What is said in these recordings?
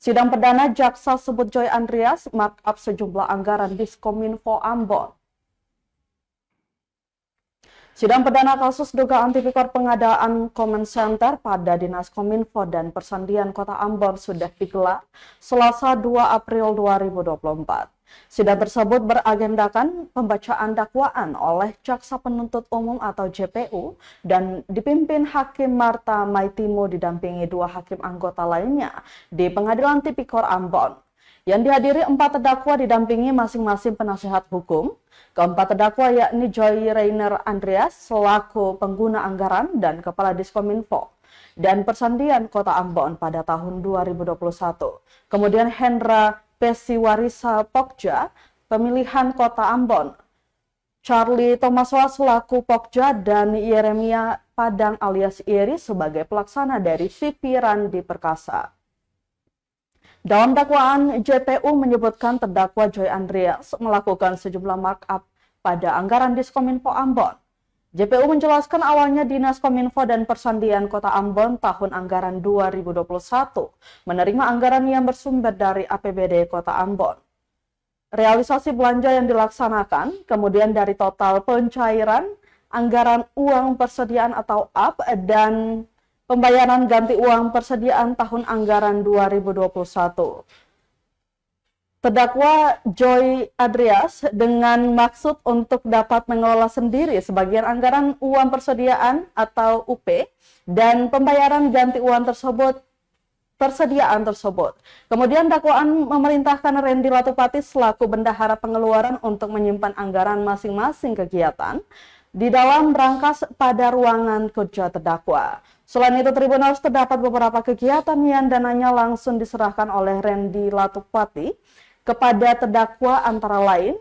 Sidang perdana Jaksa sebut Joy Andreas markup sejumlah anggaran Diskominfo Ambon. Sidang perdana kasus dugaan tipikor pengadaan comment center pada Dinas Kominfo dan Persandian Kota Ambon sudah digelar Selasa 2 April 2024. Sidang tersebut beragendakan pembacaan dakwaan oleh Jaksa Penuntut Umum atau JPU dan dipimpin Hakim Marta Maitimo didampingi 2 hakim anggota lainnya di Pengadilan Tipikor Ambon. Yang dihadiri 4 terdakwa didampingi masing-masing penasihat hukum. Keempat terdakwa yakni Joy Rainer Andreas selaku pengguna anggaran dan Kepala Diskominfo dan Persandian Kota Ambon pada tahun 2021. Kemudian Hendra Pesiwarisa Pokja, Pemilihan Kota Ambon, Charlie Thomaswa selaku Pokja dan Yeremia Padang alias Iri sebagai pelaksana dari CV Randi Perkasa. Dalam dakwaan, JPU menyebutkan terdakwa Joy Andreas melakukan sejumlah markup pada anggaran Diskominfo Ambon. JPU menjelaskan awalnya Dinas Kominfo dan Persandian Kota Ambon tahun anggaran 2021 menerima anggaran yang bersumber dari APBD Kota Ambon. Realisasi belanja yang dilaksanakan, kemudian dari total pencairan anggaran uang persediaan atau AP dan pembayaran ganti uang persediaan tahun anggaran 2021. Terdakwa Joy Andreas dengan maksud untuk dapat mengelola sendiri sebagian anggaran uang persediaan atau UP dan pembayaran ganti uang persediaan tersebut. Kemudian dakwaan memerintahkan Randy Latupati selaku bendahara pengeluaran untuk menyimpan anggaran masing-masing kegiatan di dalam berangkas pada ruangan kerja terdakwa. Selain itu, tribunal terdapat beberapa kegiatan yang dananya langsung diserahkan oleh Randy Latupati kepada terdakwa antara lain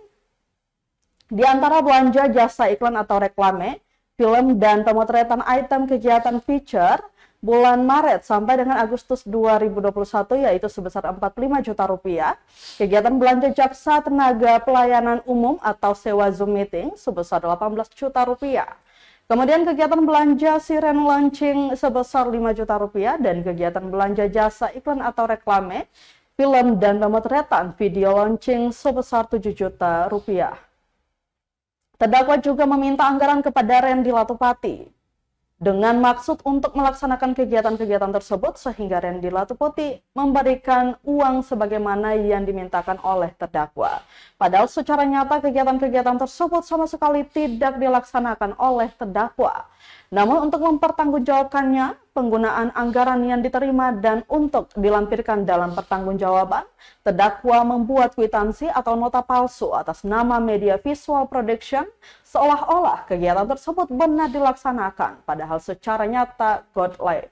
di antara belanja jasa iklan atau reklame, film dan pemotretan item kegiatan feature bulan Maret sampai dengan Agustus 2021 yaitu sebesar 45 juta rupiah, kegiatan belanja jaksa tenaga pelayanan umum atau sewa Zoom meeting sebesar 18 juta rupiah. Kemudian kegiatan belanja siren launching sebesar 5 juta rupiah dan kegiatan belanja jasa iklan atau reklame, film dan pemotretan video launching sebesar 7 juta rupiah. Terdakwa juga meminta anggaran kepada Randy Latupati dengan maksud untuk melaksanakan kegiatan-kegiatan tersebut sehingga Randy Latupati memberikan uang sebagaimana yang dimintakan oleh terdakwa. Padahal secara nyata kegiatan-kegiatan tersebut sama sekali tidak dilaksanakan oleh terdakwa. Namun untuk mempertanggungjawabkannya, penggunaan anggaran yang diterima dan untuk dilampirkan dalam pertanggungjawaban, terdakwa membuat kwitansi atau nota palsu atas nama Media Visual Production seolah-olah kegiatan tersebut benar dilaksanakan, padahal secara nyata God live.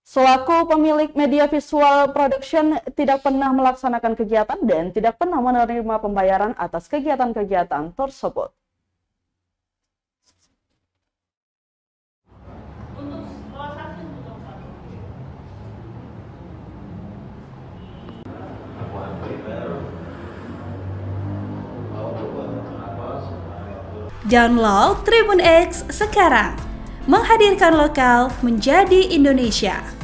Selaku pemilik Media Visual Production tidak pernah melaksanakan kegiatan dan tidak pernah menerima pembayaran atas kegiatan-kegiatan tersebut. Download Tribun X sekarang, menghadirkan lokal menjadi Indonesia.